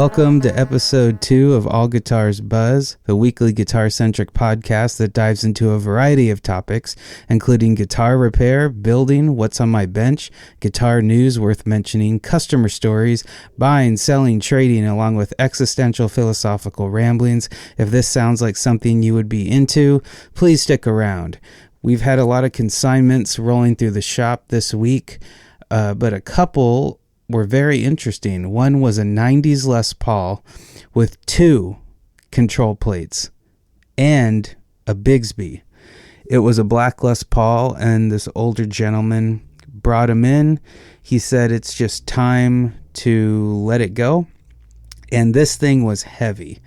Welcome to episode 2 of All Guitars Buzz, the weekly guitar-centric podcast that dives into a variety of topics, including guitar repair, building, what's on my bench, guitar news worth mentioning, customer stories, buying, selling, trading, along with existential philosophical ramblings. If this sounds like something you would be into, please stick around. We've had a lot of consignments rolling through the shop this week, but a couple were very interesting. One was a 90s Les Paul with 2 control plates and a Bigsby. It was a black Les Paul, and this older gentleman brought him in. He said it's just time to let it go. And this thing was heavy.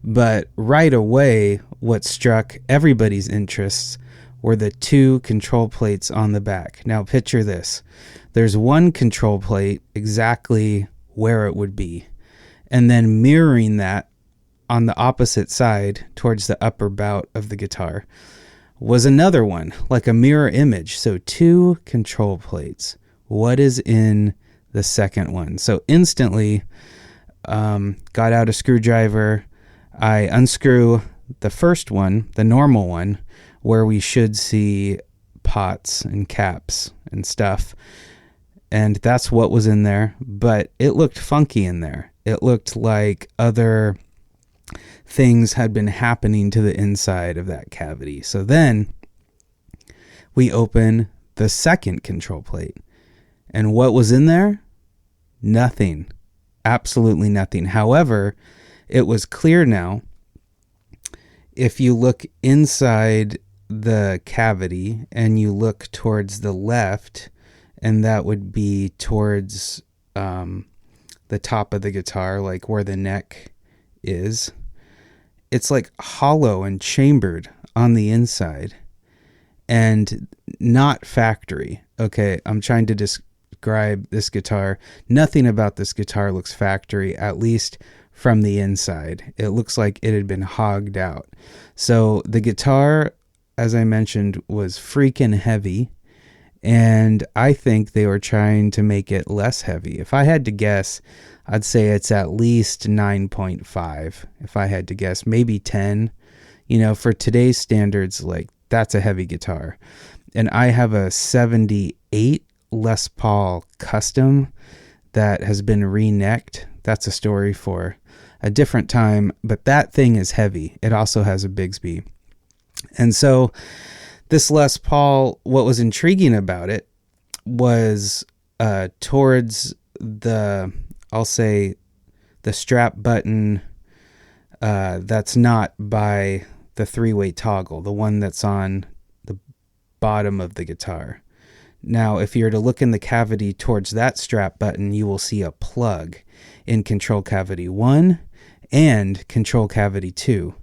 But right away, what struck everybody's interests were the 2 control plates on the back. Now picture this. There's one control plate exactly where it would be. And then mirroring that on the opposite side towards the upper bout of the guitar was another one, like a mirror image. So 2 control plates. What is in the second one? So instantly got out a screwdriver. I unscrew the first one, the normal one, where we should see pots and caps and stuff. And that's what was in there, but it looked funky in there. It looked like other things had been happening to the inside of that cavity. So then we open the second control plate. And what was in there? Nothing. Absolutely nothing. However, it was clear now. If you look inside the cavity and you look towards the left, and that would be towards the top of the guitar, like where the neck is. It's like hollow and chambered on the inside and not factory. Okay, I'm trying to describe this guitar. Nothing about this guitar looks factory, at least from the inside. It looks like it had been hogged out. So the guitar, as I mentioned, was freaking heavy. And I think they were trying to make it less heavy. If I had to guess, I'd say it's at least 9.5. If I had to guess, maybe 10. You know, for today's standards, like, that's a heavy guitar. And I have a 78 Les Paul Custom that has been re-necked. That's a story for a different time. But that thing is heavy. It also has a Bigsby. And so this Les Paul, what was intriguing about it was towards the, I'll say, the strap button that's not by the 3-way toggle, the one that's on the bottom of the guitar. Now, if you were to look in the cavity towards that strap button, you will see a plug in control cavity 1 and control cavity 2.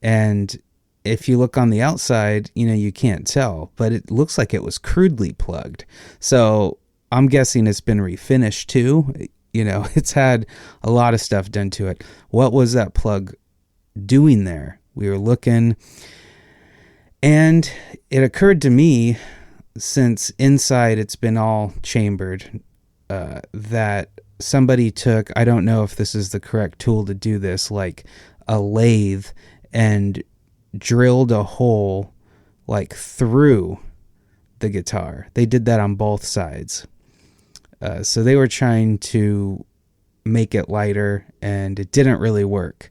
And if you look on the outside, you know, you can't tell, but it looks like it was crudely plugged. So I'm guessing it's been refinished too. You know, it's had a lot of stuff done to it. What was that plug doing there? We were looking, and it occurred to me, since inside it's been all chambered, that somebody took, I don't know if this is the correct tool to do this, like a lathe, and drilled a hole like through the guitar. They did that on both sides. So they were trying to make it lighter, and it didn't really work.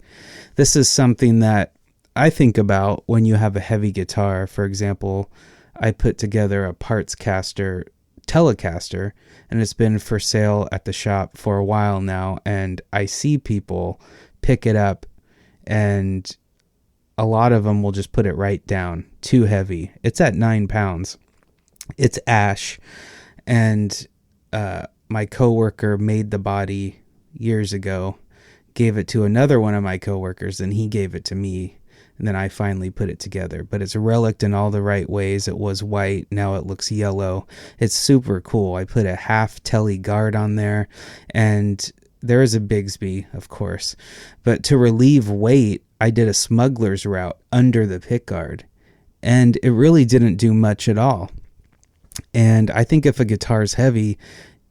This is something that I think about when you have a heavy guitar. For example, I put together a parts caster Telecaster, and it's been for sale at the shop for a while now, and I see people pick it up, and a lot of them will just put it right down. Too heavy. It's at 9 pounds. It's ash. And my coworker made the body years ago, gave it to another one of my coworkers, and he gave it to me. And then I finally put it together. But it's relicked in all the right ways. It was white. Now it looks yellow. It's super cool. I put a half telly guard on there. And there is a Bigsby, of course. But to relieve weight, I did a smuggler's route under the pickguard, and it really didn't do much at all. And I think if a guitar's heavy,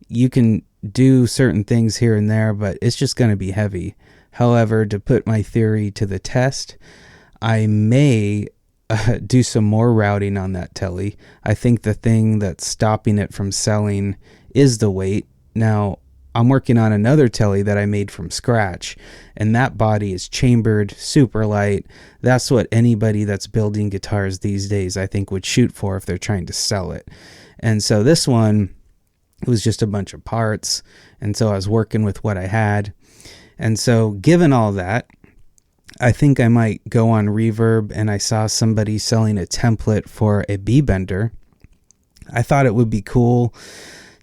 you can do certain things here and there, but it's just going to be heavy. However, to put my theory to the test, I may do some more routing on that telly. I think the thing that's stopping it from selling is the weight. Now, I'm working on another telly that I made from scratch, and that body is chambered, super light. That's what anybody that's building guitars these days, I think, would shoot for if they're trying to sell it. And so this one, it was just a bunch of parts, and so I was working with what I had. And so given all that, I think I might go on Reverb, and I saw somebody selling a template for a B-bender. I thought it would be cool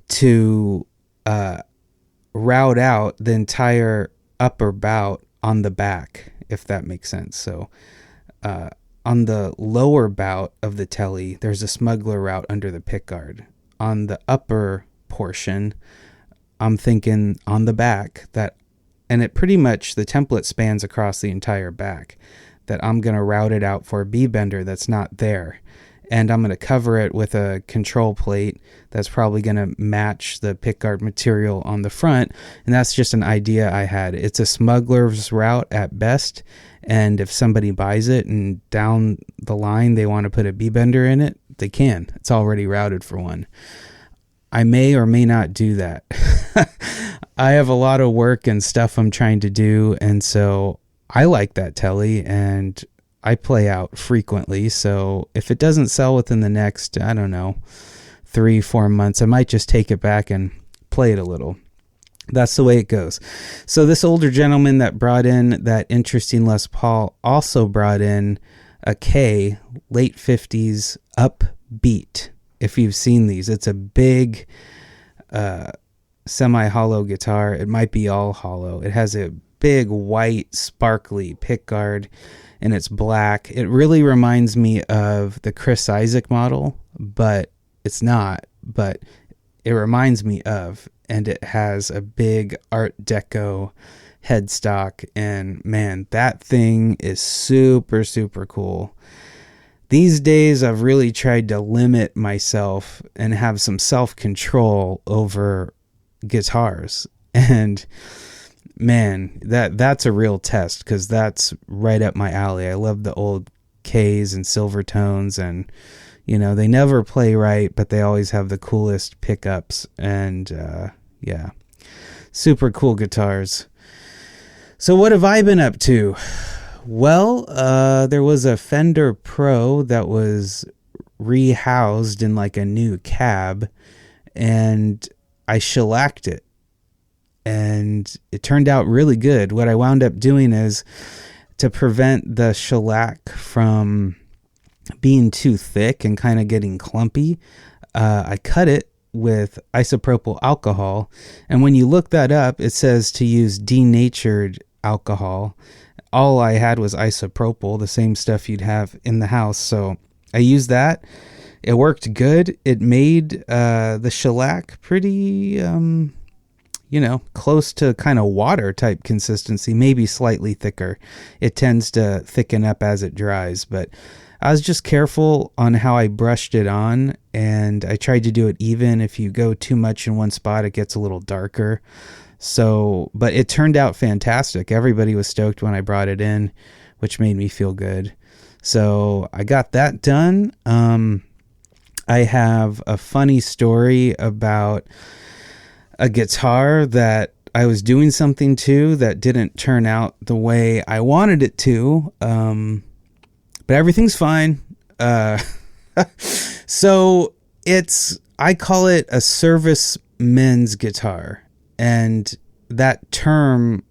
to route out the entire upper bout on the back, if that makes sense. So on the lower bout of the telly, there's a smuggler route under the pickguard. On the upper portion, I'm thinking on the back that, and it pretty much, the template spans across the entire back, that I'm going to route it out for a B-bender that's not there. And I'm going to cover it with a control plate that's probably going to match the pickguard material on the front. And that's just an idea I had. It's a smuggler's route at best. And if somebody buys it and down the line they want to put a B-bender in it, they can. It's already routed for one. I may or may not do that. I have a lot of work and stuff I'm trying to do. And so I like that telly, and I play out frequently, so if it doesn't sell within the next, 3-4 months, I might just take it back and play it a little. That's the way it goes. So this older gentleman that brought in that interesting Les Paul also brought in a K, late 50s Upbeat. If you've seen these, it's a big semi-hollow guitar. It might be all hollow. It has a big white sparkly pickguard, and it's black. It really reminds me of the Chris Isaak model, but it's not, but it reminds me of, and it has a big Art Deco headstock, and man, that thing is super, super cool. These days, I've really tried to limit myself and have some self-control over guitars, and man, that's a real test, because that's right up my alley. I love the old Ks and Silvertones, and they never play right, but they always have the coolest pickups, and yeah, super cool guitars. So what have I been up to? Well, there was a Fender Pro that was rehoused in like a new cab, and I shellacked it. And it turned out really good. What I wound up doing is, to prevent the shellac from being too thick and kind of getting clumpy, I cut it with isopropyl alcohol. And when you look that up, it says to use denatured alcohol. All I had was isopropyl, the same stuff you'd have in the house. So I used that. It worked good. It made the shellac pretty... close to kind of water type consistency, maybe slightly thicker. It tends to thicken up as it dries, but I was just careful on how I brushed it on, and I tried to do it even. If you go too much in one spot, it gets a little darker. So, but it turned out fantastic. Everybody was stoked when I brought it in, which made me feel good. So I got that done. I have a funny story about a guitar that I was doing something to that didn't turn out the way I wanted it to. But everything's fine. So I call it a serviceman's guitar. And that term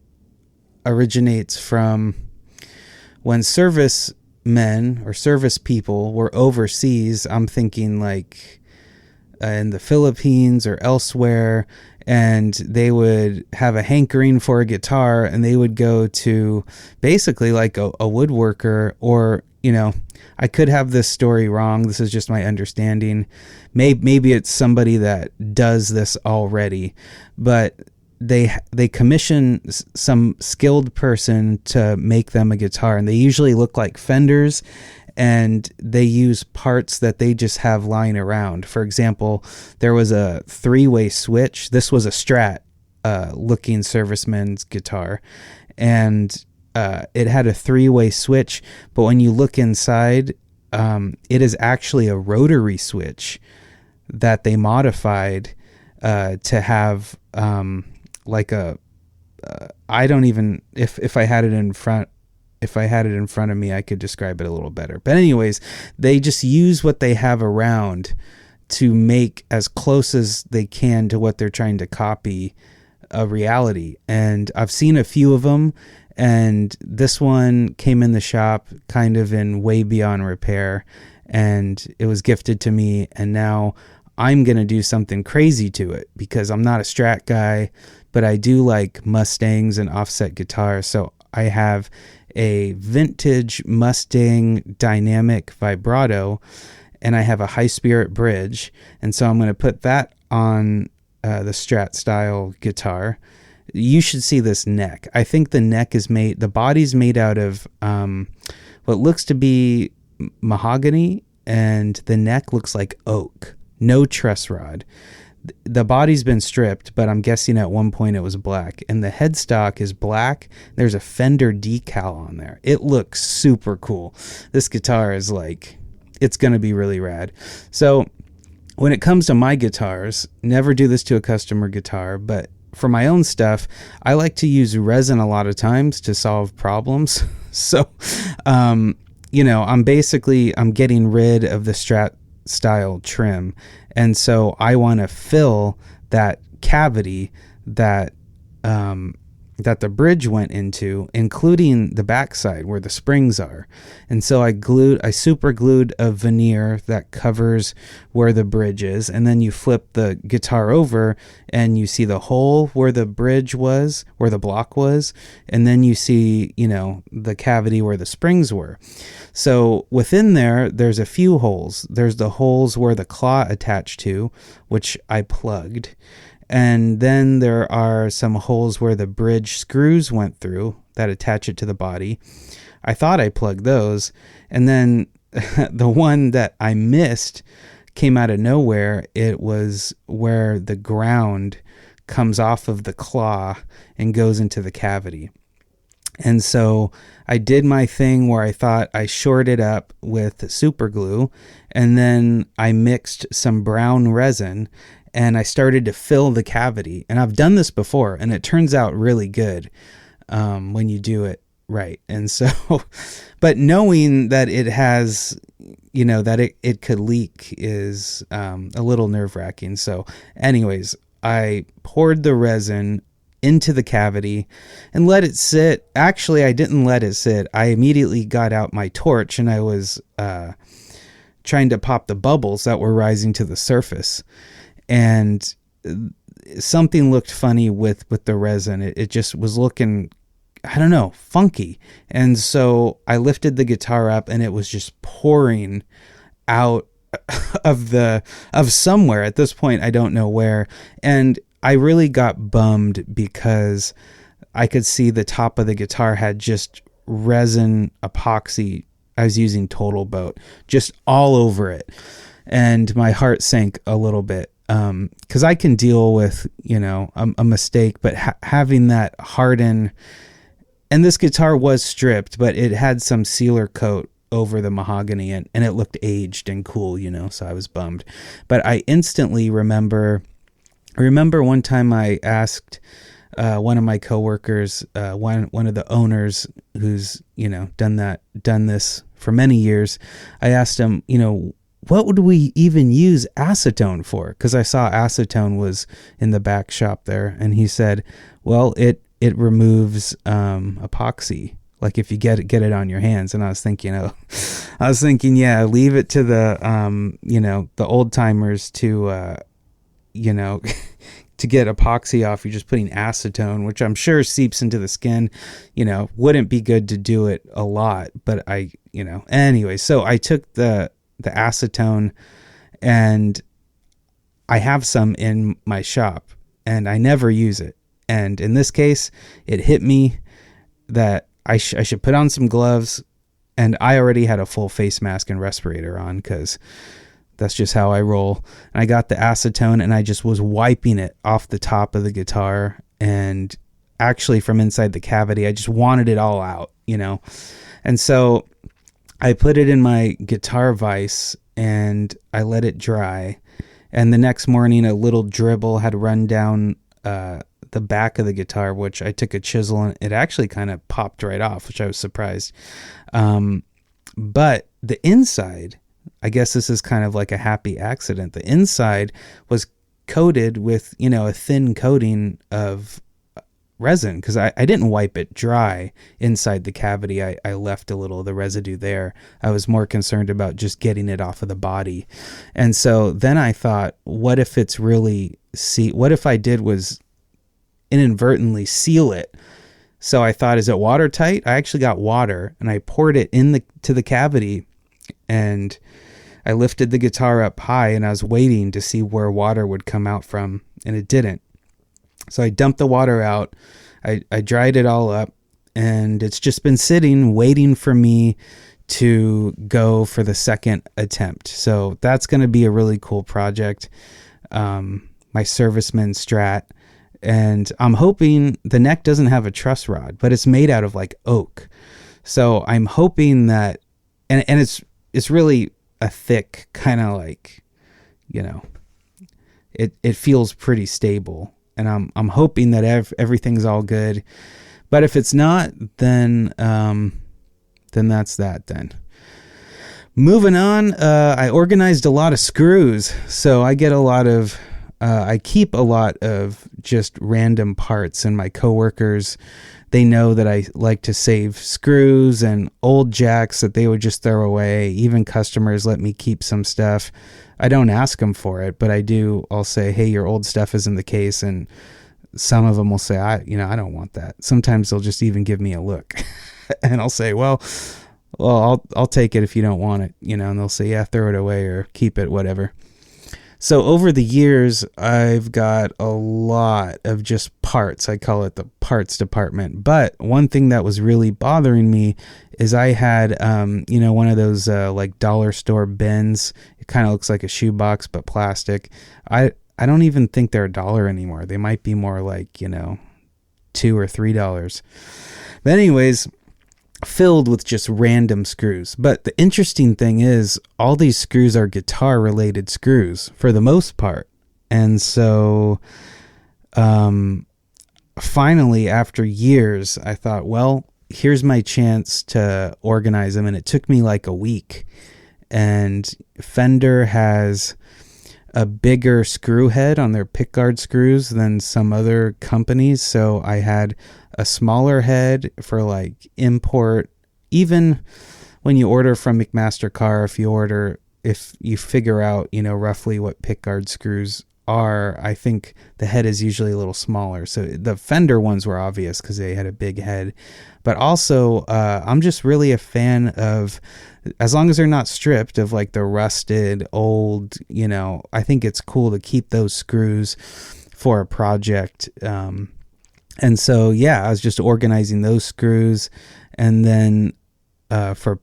originates from when servicemen or service people were overseas. I'm thinking like in the Philippines or elsewhere, and they would have a hankering for a guitar, and they would go to basically like a woodworker, or, I could have this story wrong. This is just my understanding. Maybe it's somebody that does this already, but they commission some skilled person to make them a guitar, and they usually look like Fenders, and they use parts that they just have lying around. For example, there was a 3-way switch. This was a Strat looking serviceman's guitar, and it had a 3-way switch, but when you look inside, it is actually a rotary switch that they modified to have like a I don't even, if I had it in front of me, I could describe it a little better. But anyways, they just use what they have around to make as close as they can to what they're trying to copy a reality. And I've seen a few of them, and this one came in the shop kind of in way beyond repair, and it was gifted to me, and now I'm going to do something crazy to it because I'm not a Strat guy, but I do like Mustangs and offset guitars. So I have a vintage Mustang dynamic vibrato, and I have a high spirit bridge. And so I'm going to put that on the Strat style guitar. You should see this neck. I think the neck is made, the body's made out of what looks to be mahogany, and the neck looks like oak. No truss rod. The body's been stripped, but I'm guessing at one point it was black. And the headstock is black. There's a Fender decal on there. It looks super cool. This guitar is like, it's going to be really rad. So when it comes to my guitars, never do this to a customer guitar, but for my own stuff, I like to use resin a lot of times to solve problems. So, I'm getting rid of the Strat style trim, and so I want to fill that cavity that that the bridge went into, including the backside where the springs are. And so I super glued a veneer that covers where the bridge is, and then you flip the guitar over and you see the hole where the bridge was, where the block was, and then you see, the cavity where the springs were. So within there's a few holes. There's the holes where the claw attached to, which I plugged. And then there are some holes where the bridge screws went through that attach it to the body. I thought I plugged those. And then the one that I missed came out of nowhere. It was where the ground comes off of the claw and goes into the cavity. And so I did my thing where I thought I shored it up with super glue, and then I mixed some brown resin and I started to fill the cavity. And I've done this before, and it turns out really good when you do it right. And so, but knowing that it has, that it could leak is a little nerve-wracking. So anyways, I poured the resin into the cavity and let it sit. Actually, I didn't let it sit. I immediately got out my torch, and I was trying to pop the bubbles that were rising to the surface. And something looked funny with the resin. It just was looking, I don't know, funky. And so I lifted the guitar up, and it was just pouring out of somewhere. At this point, I don't know where. And I really got bummed because I could see the top of the guitar had just resin epoxy. I was using Total Boat just all over it. And my heart sank a little bit. Because I can deal with, a mistake, but having that harden, and this guitar was stripped, but it had some sealer coat over the mahogany, and it looked aged and cool, so I was bummed. But I instantly remember one time I asked one of my coworkers, one of the owners who's, done this for many years, I asked him, what would we even use acetone for? Because I saw acetone was in the back shop there. And he said, well, it removes epoxy. Like if you get it on your hands. And I was thinking, yeah, leave it to the, the old timers to, to get epoxy off. You're just putting acetone, which I'm sure seeps into the skin. Wouldn't be good to do it a lot. But anyway, so I took the acetone, and I have some in my shop, and I never use it. And in this case, it hit me that I should put on some gloves And I already had a full face mask and respirator on because that's just how I roll. And I got the acetone and I just was wiping it off the top of the guitar, and actually from inside the cavity. I just wanted it all out, you know? And so I put it in my guitar vise and I let it dry. And the next morning, a little dribble had run down the back of the guitar, which I took a chisel and it actually kind of popped right off, which I was surprised. But the inside, I guess this is kind of like a happy accident. The inside was coated with, you know, a thin coating of resin, because I didn't wipe it dry inside the cavity. I left a little of the residue there. I was more concerned about just getting it off of the body. And so then I thought, what if it's really, what if I did was inadvertently seal it? So I thought, is it watertight? I actually got water and I poured it to the cavity, and I lifted the guitar up high and I was waiting to see where water would come out from, and it didn't. So I dumped the water out, I dried it all up, and it's just been sitting waiting for me to go for the second attempt. So that's going to be a really cool project. My Serviceman Strat. And I'm hoping the neck doesn't have a truss rod, but it's made out of like oak. So I'm hoping that, and it's really a thick kind of like, you know, it feels pretty stable. And I'm hoping that everything's all good. But if it's not, then that's that then. Moving on, I organized a lot of screws. So I get I keep a lot of just random parts, and my coworkers, they know that I like to save screws and old jacks that they would just throw away. Even customers let me keep some stuff. I don't ask them for it, but I'll say, hey, your old stuff is in the case. And some of them will say, I don't want that. Sometimes they'll just even give me a look and I'll say, well, I'll take it if you don't want it, you know, and they'll say, yeah, throw it away or keep it, whatever. So over the years, I've got a lot of just parts. I call it the parts department. But one thing that was really bothering me is I had, one of those like dollar store bins. It kind of looks like a shoebox, but plastic. I don't even think they're $1 anymore. They might be more like, $2 or $3. But anyways, filled with just random screws. But the interesting thing is all these screws are guitar related screws for the most part. And so finally, after years, I thought, well, here's my chance to organize them. And it took me like a week. And Fender has a bigger screw head on their pickguard screws than some other companies. So I had a smaller head for like import. Even when you order from McMaster-Carr, if you figure out, roughly what pickguard screws are, I think the head is usually a little smaller. So the Fender ones were obvious because they had a big head. But also, I'm just really a fan of, as long as they're not stripped of like the rusted old, I think it's cool to keep those screws for a project. And so, yeah, I was just organizing those screws. And then for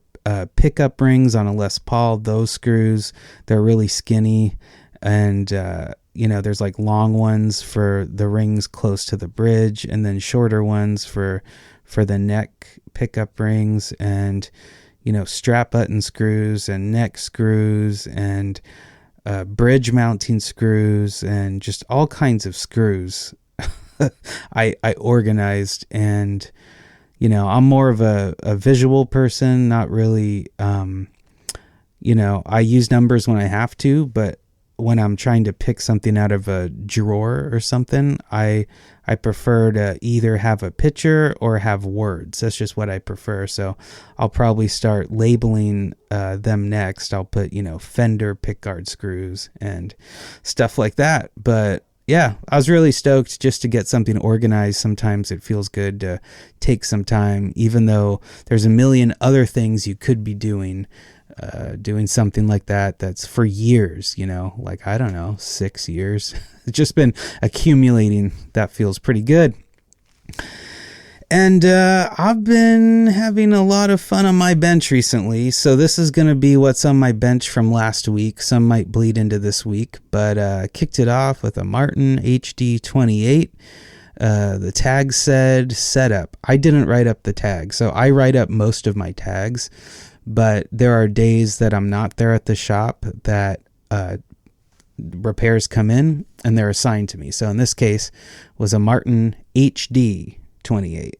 pickup rings on a Les Paul, those screws, they're really skinny. And, there's like long ones for the rings close to the bridge, and then shorter ones for the neck pickup rings, and, strap button screws and neck screws and bridge mounting screws and just all kinds of screws. I organized, and, I'm more of a visual person, not really, I use numbers when I have to, but when I'm trying to pick something out of a drawer or something, I prefer to either have a picture or have words. That's just what I prefer. So I'll probably start labeling them next. I'll put, Fender pickguard screws and stuff like that. But yeah, I was really stoked just to get something organized. Sometimes it feels good to take some time, even though there's a million other things you could be doing something like that's for years, like, I don't know, 6 years. It's just been accumulating. That feels pretty good. And I've been having a lot of fun on my bench recently. So this is going to be what's on my bench from last week. Some might bleed into this week. But kicked it off with a Martin HD28. The tag said setup. I didn't write up the tag. So I write up most of my tags. But there are days that I'm not there at the shop that repairs come in and they're assigned to me. So in this case was a Martin HD28.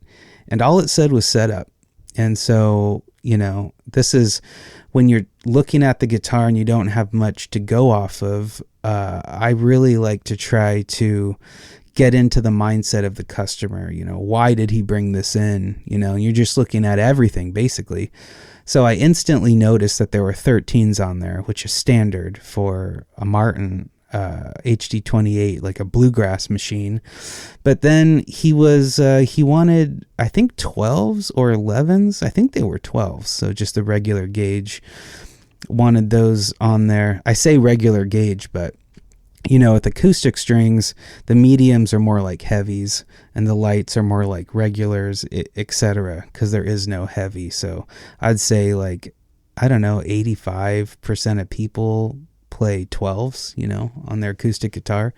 And all it said was setup. And so, this is when you're looking at the guitar and you don't have much to go off of. I really like to try to get into the mindset of the customer. Why did he bring this in? You're just looking at everything basically. So I instantly noticed that there were 13s on there, which is standard for a Martin HD28, like a bluegrass machine. But then he wanted, I think 12s or 11s. I think they were 12s. So just the regular gauge, wanted those on there. I say regular gauge, but with acoustic strings, the mediums are more like heavies and the lights are more like regulars, etc. because there is no heavy. So I'd say 85% of people play 12s, on their acoustic guitar,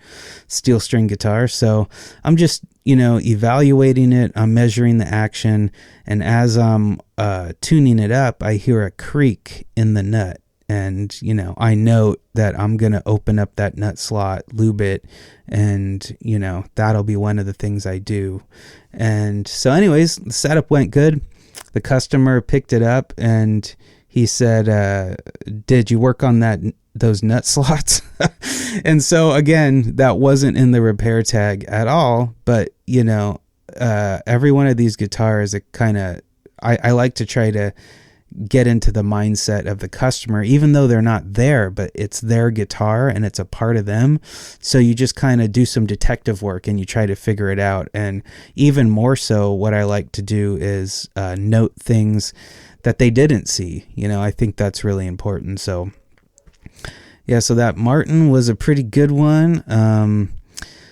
steel string guitar. So I'm just, evaluating it. I'm measuring the action. And as I'm tuning it up, I hear a creak in the nut. And, I note that I'm going to open up that nut slot, lube it, and, that'll be one of the things I do. And so anyways, the setup went good. The customer picked it up and he said, did you work on those nut slots? And so again, that wasn't in the repair tag at all. But, every one of these guitars, I like to try to get into the mindset of the customer, even though they're not there, but it's their guitar and it's a part of them. So you just kind of do some detective work and you try to figure it out. And even more so, what I like to do is note things that they didn't see. I think that's really important. So yeah, so that Martin was a pretty good one.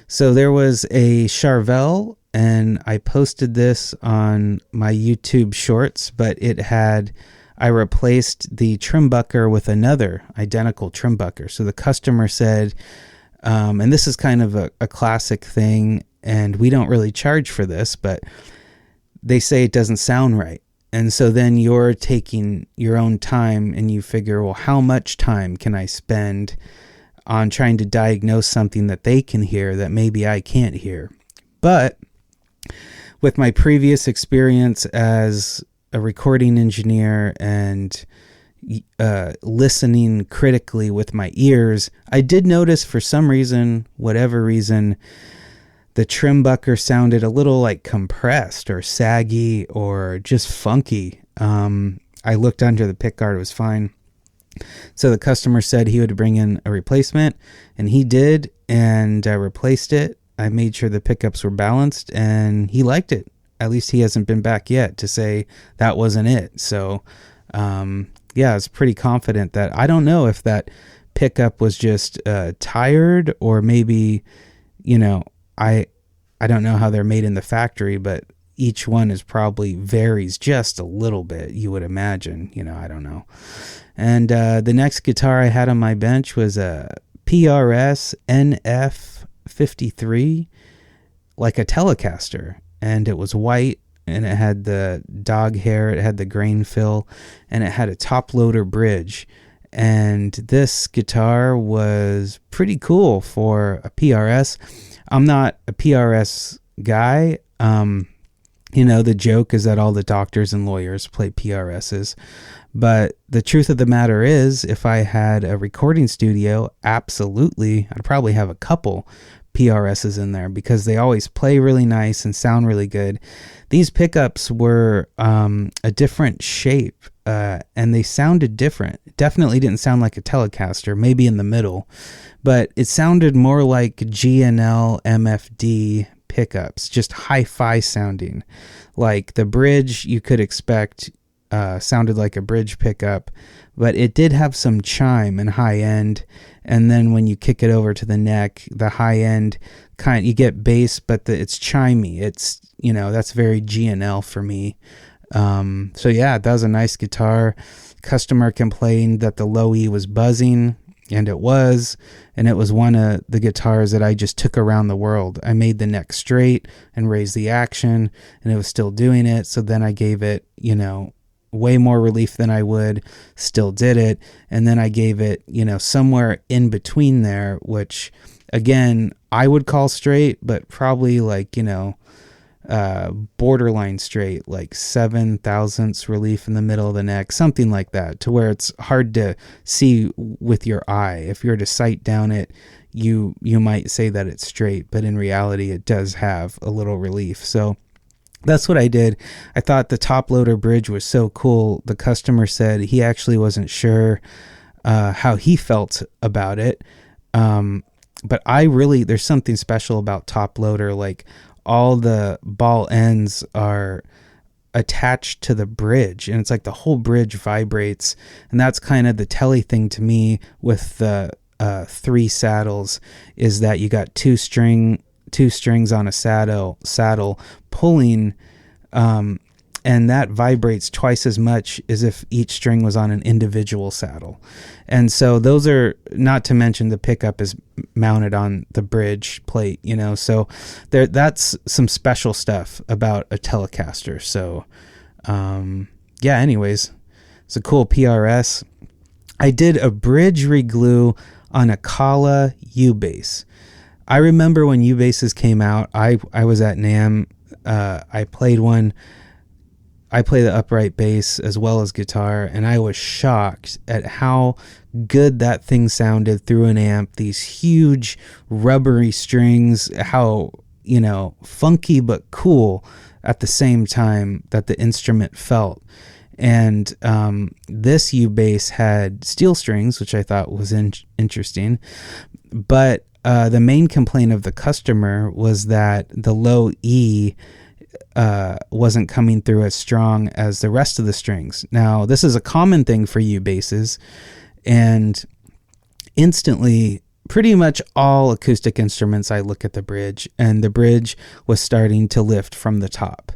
So there was a Charvel, and I posted this on my YouTube shorts, but I replaced the trimbucker with another identical trimbucker. So the customer said, and this is kind of a classic thing, and we don't really charge for this, but they say it doesn't sound right. And so then you're taking your own time and you figure, well, how much time can I spend on trying to diagnose something that they can hear that maybe I can't hear? But with my previous experience as a recording engineer and listening critically with my ears, I did notice for some reason, whatever reason, the trimbucker sounded a little like compressed or saggy or just funky. I looked under the pickguard, it was fine. So the customer said he would bring in a replacement, and he did, and I replaced it. I made sure the pickups were balanced, and he liked it. At least he hasn't been back yet to say that wasn't it. So, yeah, I was pretty confident that, I don't know if that pickup was just tired, or maybe, I don't know how they're made in the factory, but each one is probably varies just a little bit, you would imagine. I don't know. And the next guitar I had on my bench was a PRS NF53, like a Telecaster. And it was white, and it had the dog hair, it had the grain fill, and it had a top loader bridge. And this guitar was pretty cool for a PRS. I'm not a PRS guy. The joke is that all the doctors and lawyers play PRSs. But the truth of the matter is, if I had a recording studio, absolutely, I'd probably have a couple PRSs in there because they always play really nice and sound really good. These pickups were a different shape, and they sounded different. It definitely didn't sound like a Telecaster, maybe in the middle, but it sounded more like G&L MFD pickups, just hi-fi sounding. Like the bridge, you could expect sounded like a bridge pickup, but it did have some chime and high end. And then when you kick it over to the neck, the high end you get bass, but it's chimey. It's, that's very G&L for me. So yeah, that was a nice guitar. Customer complained that the low E was buzzing, and it was one of the guitars that I just took around the world. I made the neck straight and raised the action, and it was still doing it. So then I gave it, way more relief than I would, still did it. And then I gave it, somewhere in between there, which again, I would call straight, but probably like, borderline straight, like 7/1000ths relief in the middle of the neck, something like that, to where it's hard to see with your eye. If you were to sight down it, you might say that it's straight, but in reality it does have a little relief. So that's what I did. I thought the top loader bridge was so cool. The customer said he actually wasn't sure how he felt about it. But there's something special about top loader. Like, all the ball ends are attached to the bridge, and it's like the whole bridge vibrates. And that's kind of the telly thing to me with the 3 saddles, is that you got two strings on a saddle pulling, and that vibrates twice as much as if each string was on an individual saddle. And so those are, not to mention the pickup is mounted on the bridge plate, so that's some special stuff about a Telecaster. So yeah, anyways, it's a cool PRS. I did a bridge reglue on a Kala U-bass. I remember when U-basses came out, I was at NAMM. I played one. I play the upright bass as well as guitar, and I was shocked at how good that thing sounded through an amp. These huge rubbery strings, how, funky but cool at the same time that the instrument felt. And this U-bass had steel strings, which I thought was interesting. But the main complaint of the customer was that the low E wasn't coming through as strong as the rest of the strings. Now, this is a common thing for U-basses, and instantly, pretty much all acoustic instruments, I look at the bridge, and the bridge was starting to lift from the top.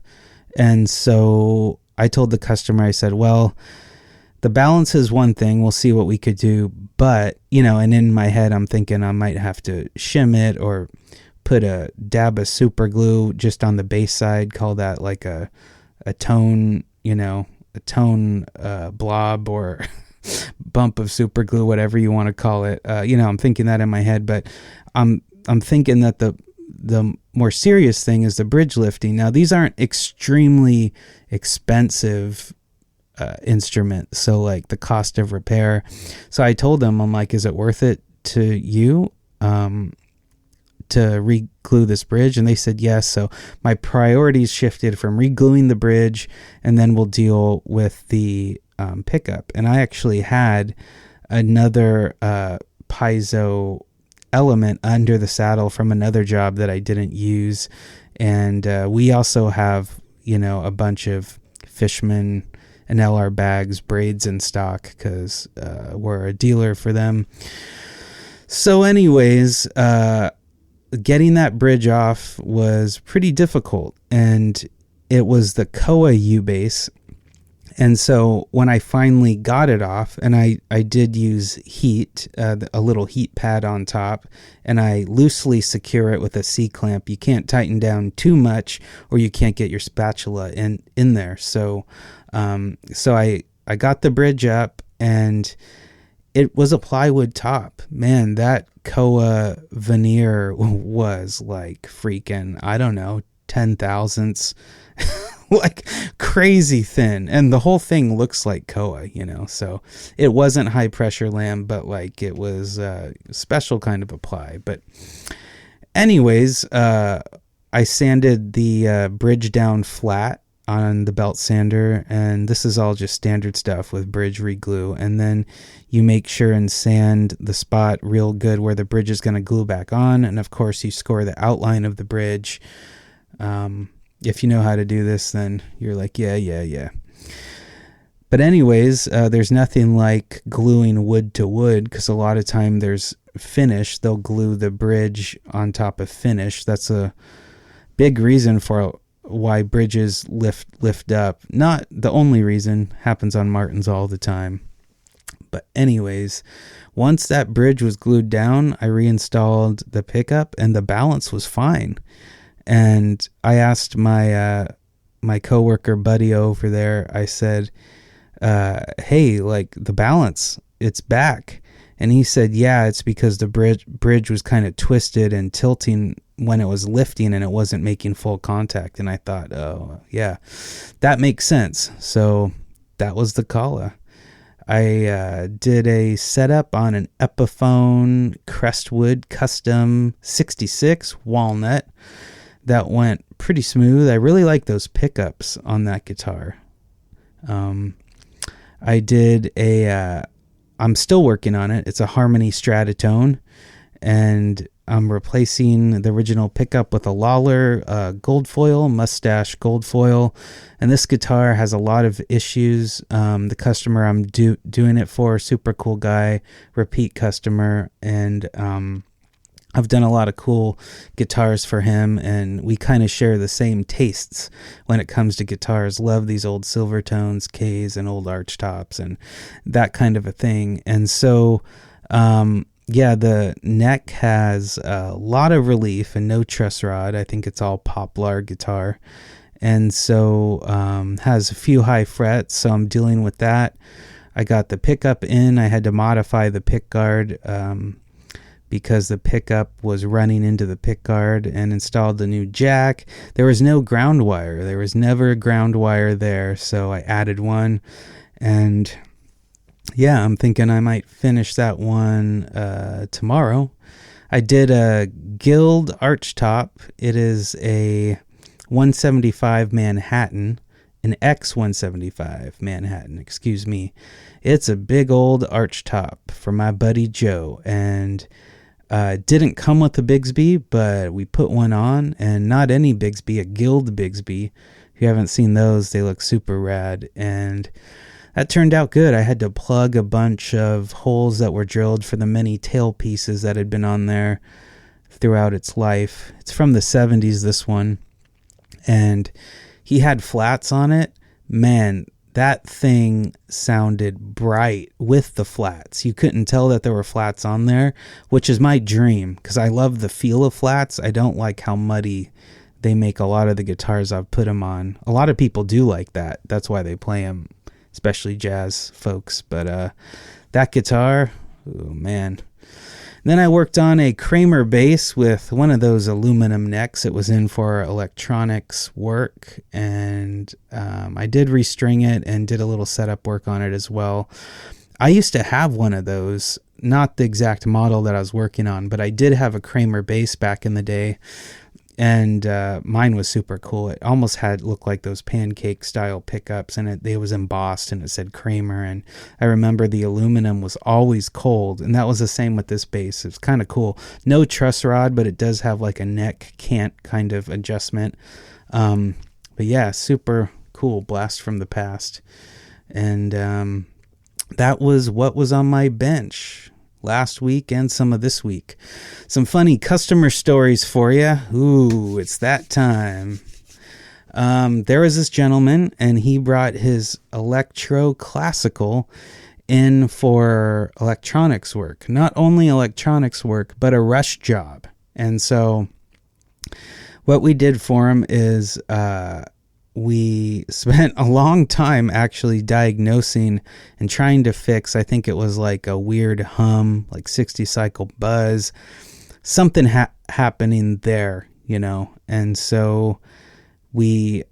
And so I told the customer, I said, well, the balance is one thing, we'll see what we could do, but, and in my head, I'm thinking I might have to shim it or put a dab of super glue just on the bass side, call that like a tone, blob or bump of super glue, whatever you want to call it. I'm thinking that in my head, but I'm thinking that the more serious thing is the bridge lifting. Now, these aren't extremely expensive instruments, so like the cost of repair. So I told them, I'm like, is it worth it to you to re-glue this bridge? And they said yes. So my priorities shifted from re-gluing the bridge, and then we'll deal with the pickup. And I actually had another piezo element under the saddle from another job that I didn't use. And we also have, a bunch of Fishman and LR bags, braids in stock, because we're a dealer for them. So anyways, getting that bridge off was pretty difficult, and it was the Koa U-bass. And so when I finally got it off, and I did use heat, a little heat pad on top, and I loosely secure it with a C-clamp. You can't tighten down too much, or you can't get your spatula in there. So I got the bridge up, and it was a plywood top. Man, that Koa veneer was like freaking, I don't know, 10/1000ths, like crazy thin. And the whole thing looks like Koa, so it wasn't high pressure lamb, but like it was a special kind of a ply. But anyways, I sanded the bridge down flat on the belt sander, and this is all just standard stuff with bridge reglue. And then you make sure and sand the spot real good where the bridge is going to glue back on, and of course you score the outline of the bridge. If you know how to do this, then you're like, yeah. But anyways, there's nothing like gluing wood to wood, because a lot of time there's finish. They'll glue the bridge on top of finish. That's a big reason for why bridges lift up. Not the only reason. Happens on Martins all the time. But anyways, once that bridge was glued down, I reinstalled the pickup and the balance was fine. And I asked my my coworker buddy over there, I said, hey, like the balance, it's back. And he said, yeah, it's because the bridge was kind of twisted and tilting when it was lifting and it wasn't making full contact. And I thought, oh, yeah, that makes sense. So that was the call. I did a setup on an Epiphone Crestwood Custom 66 walnut. That went pretty smooth. I really like those pickups on that guitar. I did I'm still working on it. It's a Harmony Stratotone, and I'm replacing the original pickup with a Lawler gold foil, mustache gold foil. And this guitar has a lot of issues. The customer I'm doing it for, super cool guy, repeat customer, and I've done a lot of cool guitars for him, and we kind of share the same tastes when it comes to guitars. Love these old Silvertones, Ks, and old arch tops, and that kind of a thing. And so, yeah, the neck has a lot of relief and no truss rod. I think it's all poplar guitar. And so has a few high frets, so I'm dealing with that. I got the pickup in. I had to modify the pick guard because the pickup was running into the pick guard, and installed the new jack. There was no ground wire. There was never a ground wire there, so I added one. And yeah, I'm thinking I might finish that one tomorrow. I did a Guild arch top. It is a 175 Manhattan, an X175 Manhattan, excuse me. It's a big old arch top for my buddy Joe, and didn't come with a Bigsby, but we put one on, and not any Bigsby, a Guild Bigsby. If you haven't seen those, they look super rad, and that turned out good. I had to plug a bunch of holes that were drilled for the many tail pieces that had been on there throughout its life. It's from the 70s, this one. And he had flats on it. Man, that thing sounded bright with the flats. You couldn't tell that there were flats on there, which is my dream, because I love the feel of flats. I don't like how muddy they make a lot of the guitars I've put them on. A lot of people do like that. That's why they play them, especially jazz folks. But that guitar, oh man. Then I worked on a Kramer bass with one of those aluminum necks. It was in for electronics work, and I did restring it and did a little setup work on it as well. I used to have one of those, not the exact model that I was working on, but I did have a Kramer bass back in the day, and mine was super cool. It almost looked like those pancake style pickups, and it was embossed and it said Kramer. And I remember the aluminum was always cold, and that was the same with this bass. It's kind of cool. No truss rod, but it does have like a neck cant kind of adjustment. But yeah, super cool blast from the past. And that was what was on my bench last week and some of this week. Some funny customer stories for you. Ooh, it's that time. There was this gentleman, and he brought his electro classical in for electronics work. Not only electronics work, but a rush job. And so what we did for him is we spent a long time actually diagnosing and trying to fix. I think it was like a weird hum, like 60 cycle buzz, something happening there, you know. And so we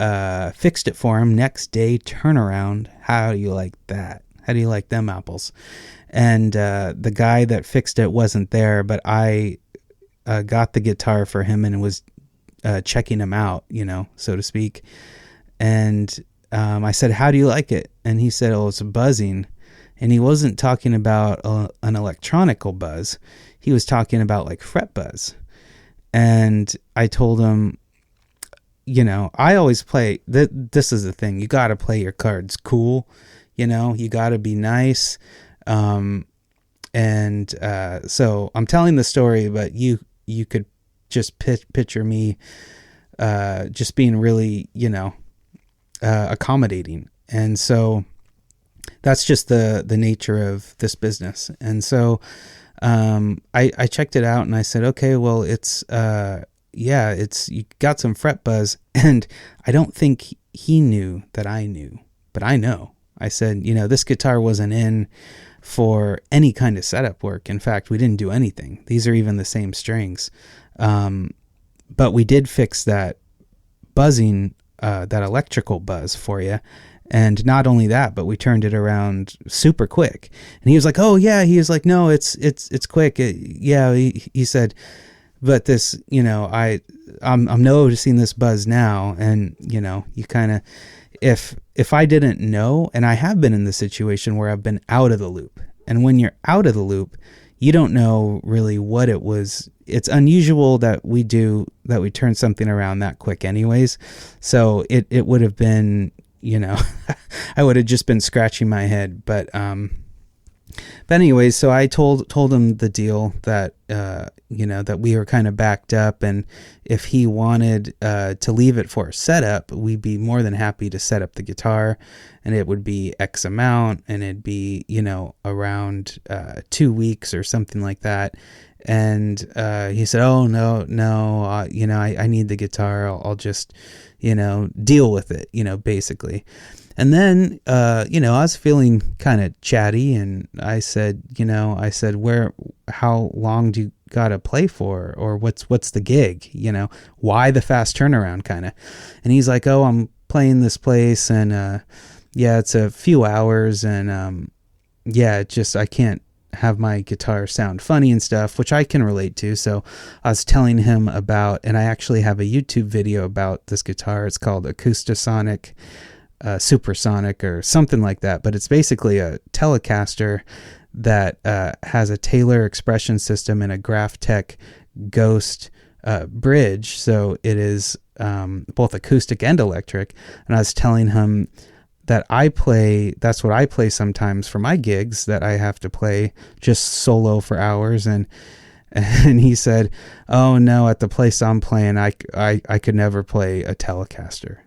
fixed it for him. Next day turnaround. How do you like that? How do you like them apples? And the guy that fixed it wasn't there, but I got the guitar for him and was checking him out, you know, so to speak. And I said, how do you like it? And he said, oh, it's buzzing. And he wasn't talking about an electronical buzz. He was talking about like fret buzz. And I told him, you know, I always play, this is the thing. You got to play your cards cool. you got to be nice. So I'm telling the story, but you could just picture me just being really, accommodating. And so that's just the nature of this business. And so I checked it out and I said, okay, well, it's you got some fret buzz. And I don't think he knew that I knew, but I know. I said, this guitar wasn't in for any kind of setup work. In fact, we didn't do anything. These are even the same strings. But we did fix that buzzing, that electrical buzz for you. And not only that, but we turned it around super quick. And he was like, oh yeah. He was like, no, it's quick. He said, but this, I'm noticing this buzz now. And, you kind of, if I didn't know, and I have been in the situation where I've been out of the loop, and when you're out of the loop, you don't know really what it was. It's unusual that we turn something around that quick anyways. So it would have been, I would have just been scratching my head. But anyways, so I told him the deal that, that we were kind of backed up, and if he wanted to leave it for a setup, we'd be more than happy to set up the guitar, and it would be X amount, and it'd be, around 2 weeks or something like that. And he said, oh, no, I need the guitar. I'll just, deal with it, basically. And then, I was feeling kind of chatty, and I said, how long do you got to play for? Or what's the gig? Why the fast turnaround kind of? And he's like, oh, I'm playing this place, and it's a few hours, and I can't have my guitar sound funny and stuff, which I can relate to. So I was telling him about, and I actually have a YouTube video about this guitar. It's called Acoustasonic Supersonic or something like that, but it's basically a Telecaster that has a Taylor expression system and a Graphtec Ghost bridge. So it is both acoustic and electric. And I was telling him that that's what I play sometimes for my gigs, that I have to play just solo for hours. And he said, oh no, at the place I'm playing, I could never play a Telecaster.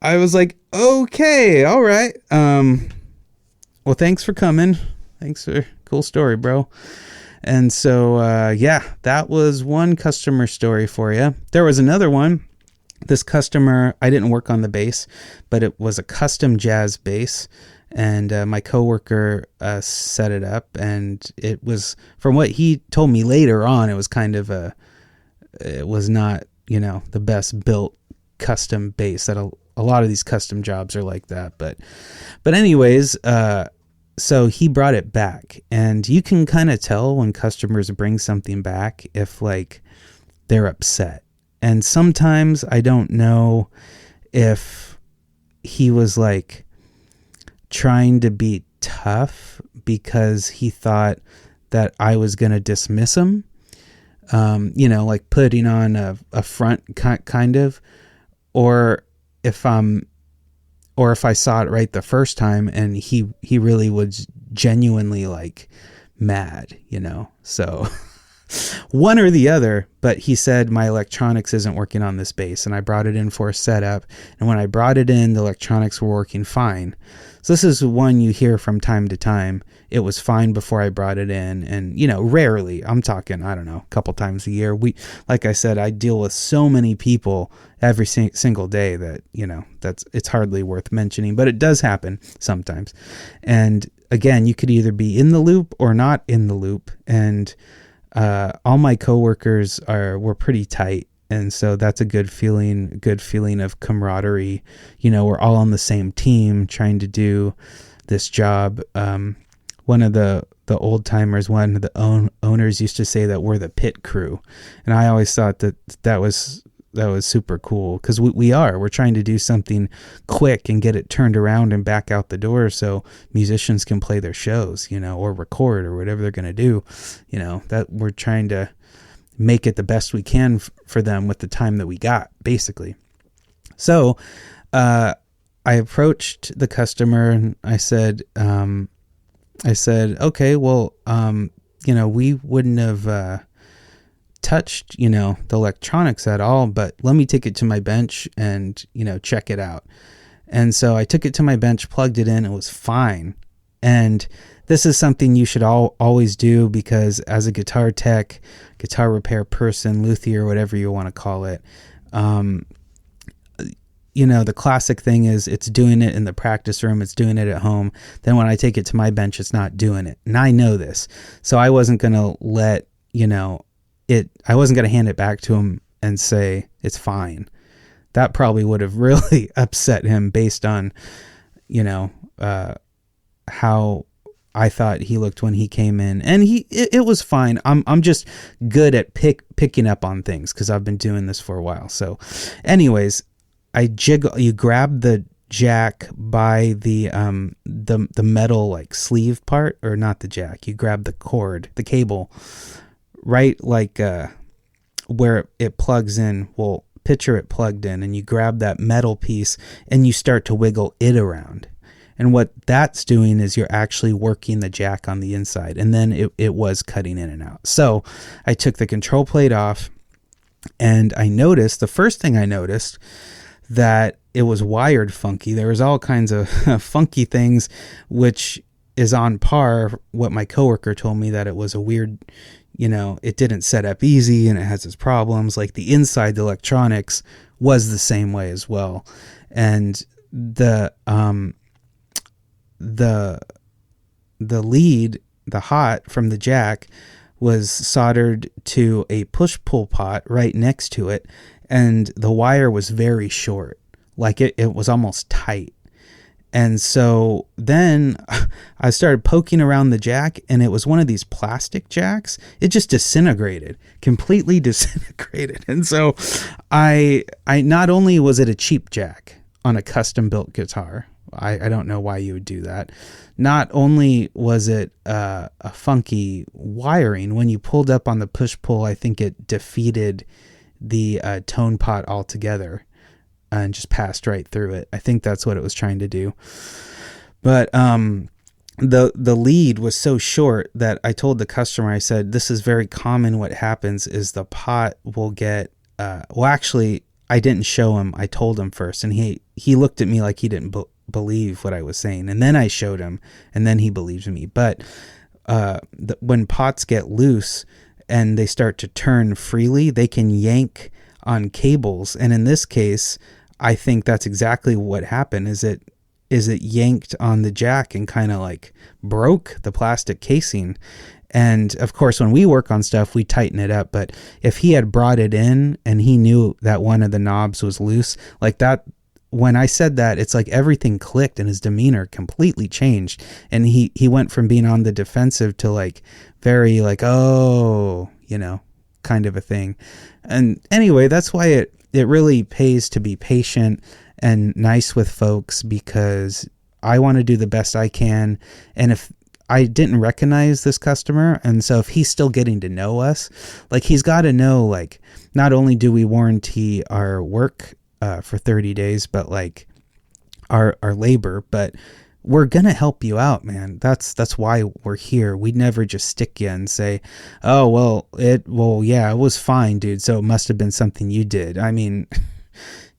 I was like, okay, all right. Well, thanks for coming. Thanks for cool story, bro. And so, that was one customer story for you. There was another one. This customer, I didn't work on the bass, but it was a custom jazz bass, and my coworker set it up, and it was, from what he told me later on, it was kind of it was not, the best built custom bass. That a lot of these custom jobs are like that, but anyways, so he brought it back, and you can kind of tell when customers bring something back if like they're upset. And sometimes I don't know if he was like trying to be tough because he thought that I was going to dismiss him, like putting on a front kind of, or if I saw it right the first time and he really was genuinely like mad, so one or the other. But he said my electronics isn't working on this bass, and I brought it in for a setup, and when I brought it in, the electronics were working fine. So this is one you hear from time to time. It was fine before I brought it in, and rarely, I'm talking, I don't know, a couple times a year. Like I said, I deal with so many people every single day that it's hardly worth mentioning, but it does happen sometimes. And again, you could either be in the loop or not in the loop, and all my coworkers were pretty tight, and so that's a good feeling of camaraderie. We're all on the same team trying to do this job. One of the old timers, one of the owners used to say that we're the pit crew, and I always thought that was super cool, because we're trying to do something quick and get it turned around and back out the door so musicians can play their shows, or record or whatever they're going to do, that we're trying to make it the best we can for them with the time that we got, basically. So, I approached the customer and I said, okay, well, we wouldn't have touched, the electronics at all, but let me take it to my bench and, check it out. And so I took it to my bench, plugged it in, it was fine. And this is something you should always do, because as a guitar tech, guitar repair person, luthier, whatever you want to call it, the classic thing is it's doing it in the practice room, it's doing it at home. Then when I take it to my bench, it's not doing it. And I know this. So I wasn't going to let, I wasn't going to hand it back to him and say, it's fine. That probably would have really upset him based on, how I thought he looked when he came in. And it was fine. I'm just good at picking up on things because I've been doing this for a while. So anyways, you grab the jack by the metal like sleeve part, or not the jack. You grab the cord, the cable, right like where it plugs in. Well, picture it plugged in, and you grab that metal piece and you start to wiggle it around. And what that's doing is you're actually working the jack on the inside, and then it was cutting in and out. So I took the control plate off, and the first thing I noticed, that it was wired funky. There was all kinds of funky things, which is on par what my coworker told me, that it was a weird, it didn't set up easy and it has its problems. Like the inside, the electronics was the same way as well. And the lead, the hot from the jack, was soldered to a push-pull pot right next to it, and the wire was very short, like it was almost tight. And so then I started poking around the jack, and it was one of these plastic jacks. It just completely disintegrated. And so I not only was it a cheap jack on a custom built guitar, I don't know why you would do that. Not only was it a funky wiring, when you pulled up on the push-pull, I think it defeated the tone pot altogether and just passed right through it. I think that's what it was trying to do. But the lead was so short that I told the customer, I said, this is very common. What happens is the pot will get, actually, I didn't show him. I told him first, and he looked at me like he didn't believe what I was saying. And then I showed him, and then he believed me. But when pots get loose and they start to turn freely, they can yank on cables. And in this case, I think that's exactly what happened. Is it yanked on the jack and kind of like broke the plastic casing. And of course, when we work on stuff, we tighten it up. But if he had brought it in and he knew that one of the knobs was loose, like that, when I said that, it's like everything clicked and his demeanor completely changed. And he went from being on the defensive to like very like, oh, kind of a thing. And anyway, that's why it really pays to be patient and nice with folks, because I want to do the best I can. And if I didn't recognize this customer, and so if he's still getting to know us, like he's got to know, like, not only do we warranty our work for 30 days, but like our labor, but we're going to help you out, man. That's why we're here. We'd never just stick you and say, oh, yeah, it was fine, dude. So it must've been something you did. I mean,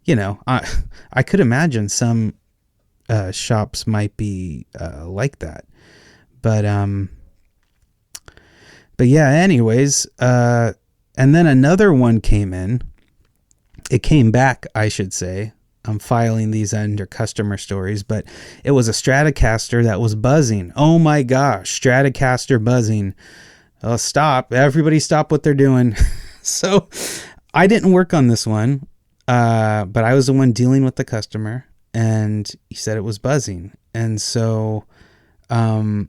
I could imagine some shops might be like that, but yeah, anyways, and then another one came in. It came back, I should say. I'm filing these under customer stories, but it was a Stratocaster that was buzzing. Oh my gosh, Stratocaster buzzing. Oh, stop. Everybody stop what they're doing. So I didn't work on this one, but I was the one dealing with the customer, and he said it was buzzing. And so he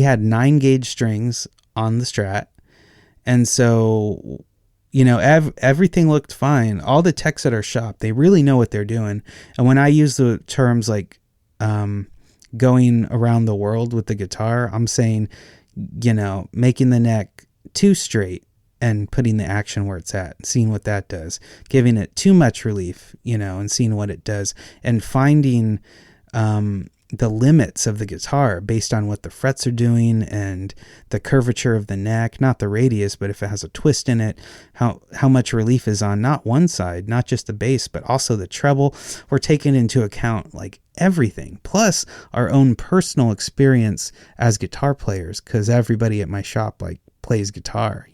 had 9-gauge strings on the Strat. And so everything looked fine. All the techs at our shop, they really know what they're doing. And when I use the terms like going around the world with the guitar, I'm saying, making the neck too straight, and putting the action where it's at, seeing what that does, giving it too much relief, and seeing what it does, and finding the limits of the guitar based on what the frets are doing and the curvature of the neck, not the radius, but if it has a twist in it, how much relief is on not one side, not just the bass, but also the treble. We're taking into account like everything, plus our own personal experience as guitar players, because everybody at my shop like plays guitar,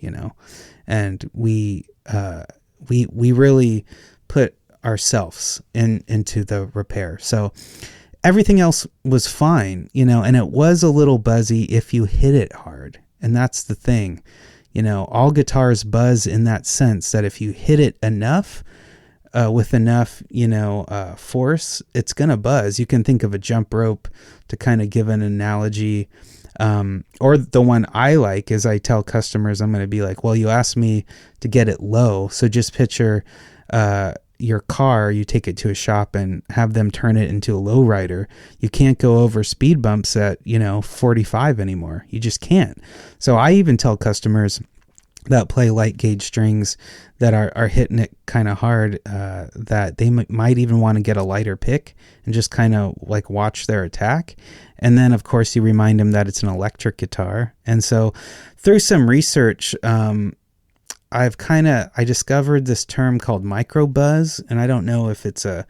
and we really put ourselves into the repair. So everything else was fine, and it was a little buzzy if you hit it hard. And that's the thing, all guitars buzz in that sense that if you hit it enough, with enough, force, it's going to buzz. You can think of a jump rope to kind of give an analogy. Or the one I like is I tell customers, I'm going to be like, well, you asked me to get it low. So just picture, your car, you take it to a shop and have them turn it into a lowrider. You can't go over speed bumps at, 45 anymore. You just can't. So I even tell customers that play light gauge strings that are hitting it kind of hard, that they might even want to get a lighter pick and just kind of like watch their attack. And then of course you remind them that it's an electric guitar. And so through some research, I discovered this term called micro buzz, and I don't know if it's a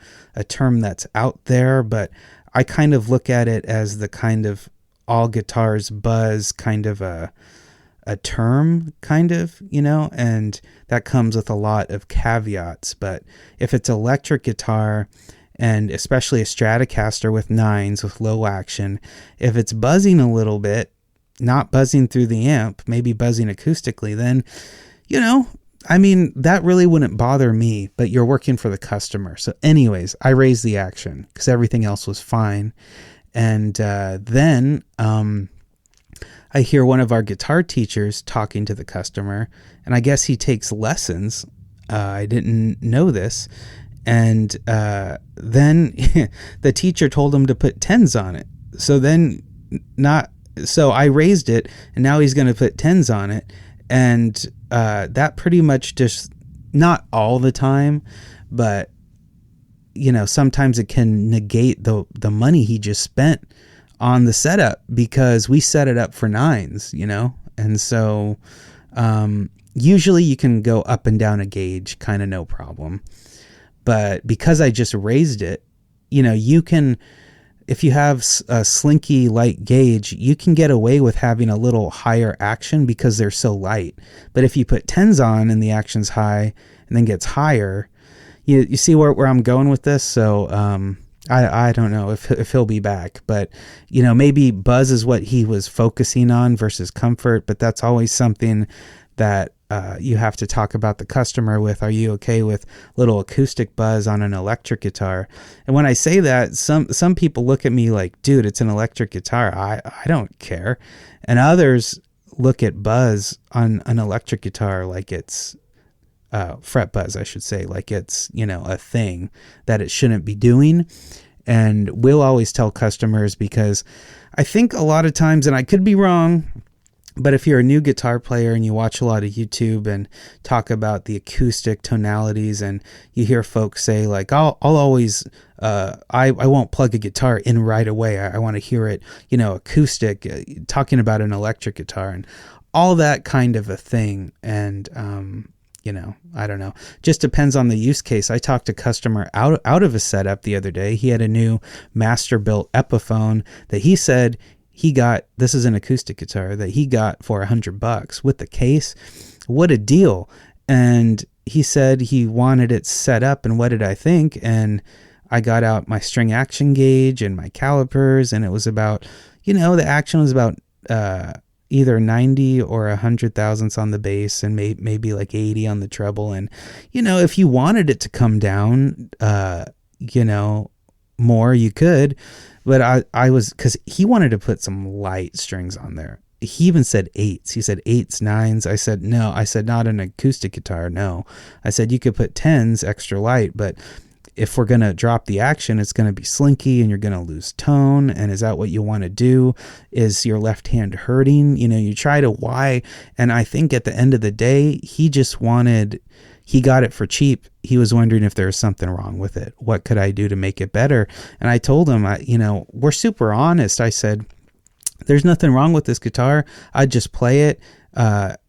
term that's out there, but I kind of look at it as the kind of all guitars buzz kind of a term, kind of, and that comes with a lot of caveats. But if it's electric guitar, and especially a Stratocaster with 9s with low action, if it's buzzing a little bit, not buzzing through the amp, maybe buzzing acoustically, then that really wouldn't bother me, but you're working for the customer. So anyways, I raised the action because everything else was fine. And then I hear one of our guitar teachers talking to the customer, and I guess he takes lessons. I didn't know this. And then the teacher told him to put 10s on it. So I raised it, and now he's going to put 10s on it. And that pretty much just, not all the time, but, sometimes it can negate the money he just spent on the setup, because we set it up for 9s, And so usually you can go up and down a gauge, kind of no problem. But because I just raised it, you can, if you have a slinky light gauge, you can get away with having a little higher action because they're so light. But if you put 10s on and the action's high and then gets higher, you see where I'm going with this? So I don't know if he'll be back, but maybe buzz is what he was focusing on versus comfort, but that's always something that you have to talk about the customer with. Are you okay with little acoustic buzz on an electric guitar? And when I say that, some people look at me like, dude, it's an electric guitar. I don't care. And others look at buzz on an electric guitar like it's fret buzz, I should say, like it's, a thing that it shouldn't be doing. And we'll always tell customers, because I think a lot of times, and I could be wrong, but if you're a new guitar player and you watch a lot of YouTube and talk about the acoustic tonalities, and you hear folks say like, I'll always, I won't plug a guitar in right away. I want to hear it, acoustic, talking about an electric guitar and all that kind of a thing. And, I don't know, just depends on the use case. I talked to a customer out of a setup the other day. He had a new master built Epiphone that he said he got. This is an acoustic guitar that he got for $100 with the case. What a deal. And he said he wanted it set up, and what did I think? And I got out my string action gauge and my calipers, and it was about, the action was about either 90 or 100 thousandths on the bass, and maybe like 80 on the treble. And, if you wanted it to come down, more, you could. But I was, because he wanted to put some light strings on there. He even said 8s. He said 8s, 9s. I said, no. I said, not an acoustic guitar, no. I said, you could put 10s extra light, but if we're going to drop the action, it's going to be slinky and you're going to lose tone. And is that what you want to do? Is your left hand hurting? You try to why. And I think at the end of the day, he got it for cheap. He was wondering if there was something wrong with it. What could I do to make it better? And I told him, we're super honest. I said, there's nothing wrong with this guitar. I'd just play it.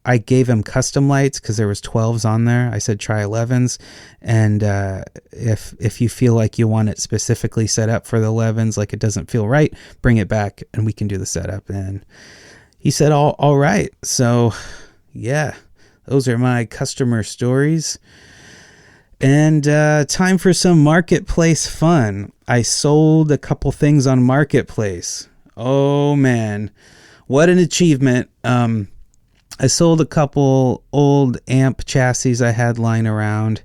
I gave him custom lights because there was 12s on there. I said, try 11s. And if you feel like you want it specifically set up for the 11s, like it doesn't feel right, bring it back and we can do the setup. And he said, all right. So yeah, those are my customer stories. And time for some marketplace fun. I sold a couple things on Marketplace. Oh man, what an achievement. I sold a couple old amp chassis I had lying around.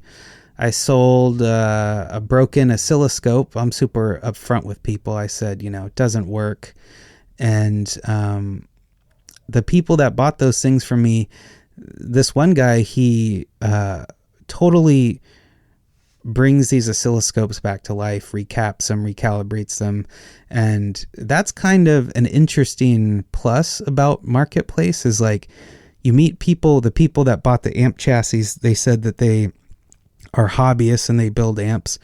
I sold a broken oscilloscope. I'm super upfront with people. I said, it doesn't work. And the people that bought those things from me, this one guy, he totally brings these oscilloscopes back to life, recaps them, recalibrates them. And that's kind of an interesting plus about Marketplace is like, you meet people, the people that bought the amp chassis, they said that they are hobbyists and they build amps.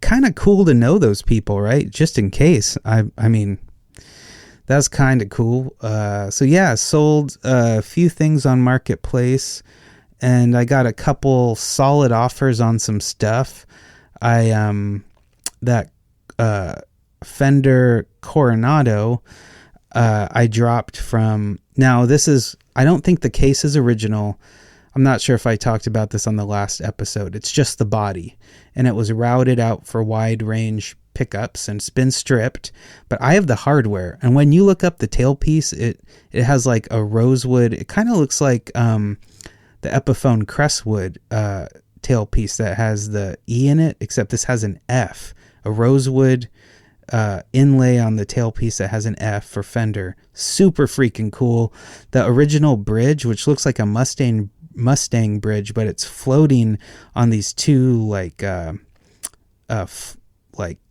Kind of cool to know those people, right? Just in case. I mean, that's kind of cool. So yeah, sold a few things on Marketplace and I got a couple solid offers on some stuff. That Fender Coronado, I dropped from, now this is, I don't think the case is original. I'm not sure if I talked about this on the last episode. It's just the body and it was routed out for wide range pickups and it's been stripped, but I have the hardware. And when you look up the tailpiece, it has like a rosewood. It kind of looks like the Epiphone Crestwood tailpiece that has the E in it, except this has an F, a rosewood inlay on the tailpiece that has an F for Fender. Super freaking cool. The original bridge, which looks like a Mustang bridge, but it's floating on these two like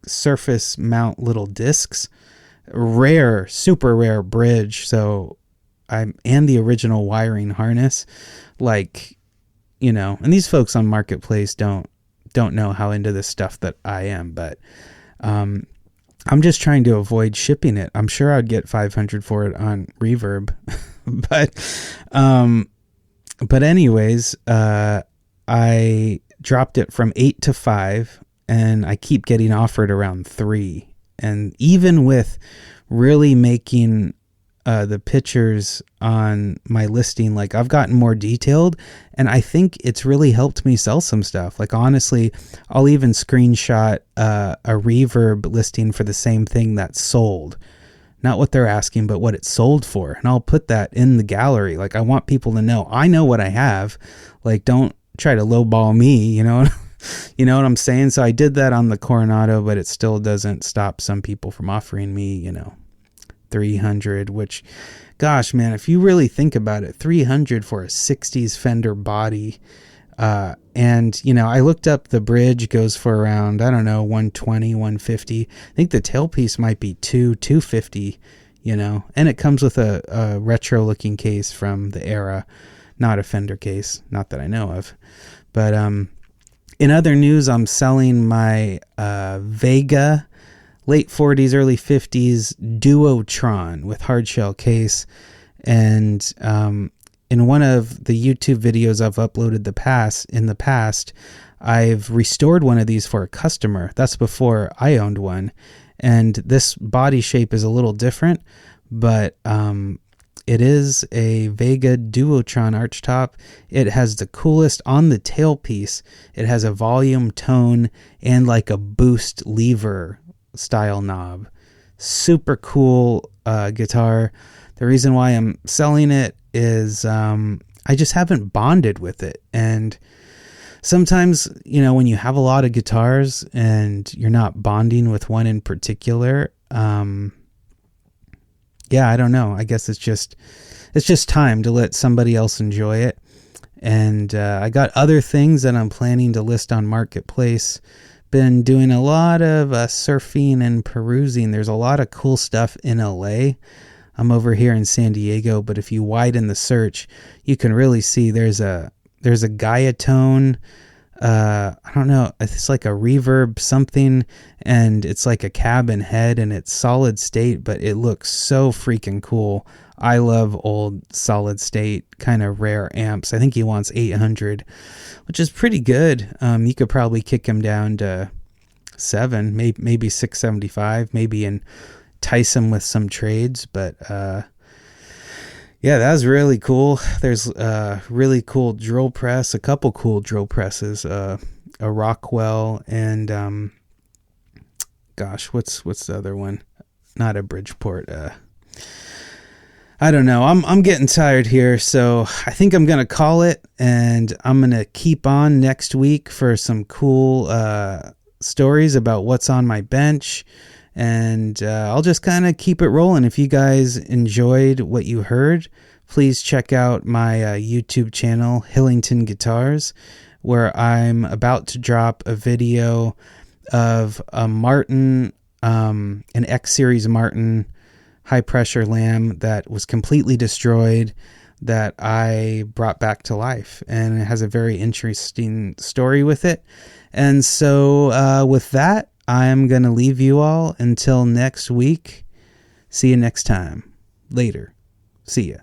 surface mount little discs. Rare, super rare bridge. So and the original wiring harness, and these folks on Marketplace don't know how into this stuff that I am, but I'm just trying to avoid shipping it. I'm sure I'd get $500 for it on Reverb, but anyways, I dropped it from 8 to 5 and I keep getting offered around 3. And even with really making the pictures on my listing, like I've gotten more detailed and I think it's really helped me sell some stuff. Like honestly, I'll even screenshot a Reverb listing for the same thing that's sold, not what they're asking, but what it's sold for. And I'll put that in the gallery. Like I want people to know, I know what I have. Like don't try to lowball me, you know what I'm saying? So I did that on the Coronado, but it still doesn't stop some people from offering me, $300, which, gosh, man, if you really think about it, $300 for a 60s Fender body. And, I looked up the bridge goes for around, I don't know, 120, 150. I think the tailpiece might be $250, and it comes with a retro looking case from the era, not a Fender case, not that I know of. But, in other news, I'm selling my, Vega late 40s, early 50s Duotron with hardshell case. And in one of the YouTube videos I've uploaded in the past, I've restored one of these for a customer. That's before I owned one. And this body shape is a little different, but it is a Vega Duotron archtop. It has the coolest on the tailpiece. It has a volume, tone, and like a boost lever style knob. Super cool guitar. The reason why I'm selling it is I just haven't bonded with it. And sometimes, when you have a lot of guitars and you're not bonding with one in particular, I don't know. I guess it's just time to let somebody else enjoy it. And I got other things that I'm planning to list on Marketplace been doing a lot of surfing and perusing. There's a lot of cool stuff in LA. I'm over here in San Diego, but if you widen the search, you can really see there's a Stratotone. I don't know, it's like a reverb something, and it's like a cabin head, and it's solid state, but it looks so freaking cool. I love old solid state kind of rare amps. I think he wants 800, which is pretty good. You could probably kick him down to 7, maybe 675, maybe entice him with some trades. But yeah, that was really cool. There's a really cool drill press, a couple cool drill presses, a Rockwell, and gosh, what's the other one? Not a Bridgeport. I don't know. I'm getting tired here, so I think I'm going to call it, and I'm going to keep on next week for some cool stories about what's on my bench, and I'll just kind of keep it rolling. If you guys enjoyed what you heard, please check out my YouTube channel, Hillington Guitars, where I'm about to drop a video of a Martin, an X-Series Martin high pressure lamb that was completely destroyed, that I brought back to life, and it has a very interesting story with it. And so with that, I'm going to leave you all until next week. See you next time. Later. See ya.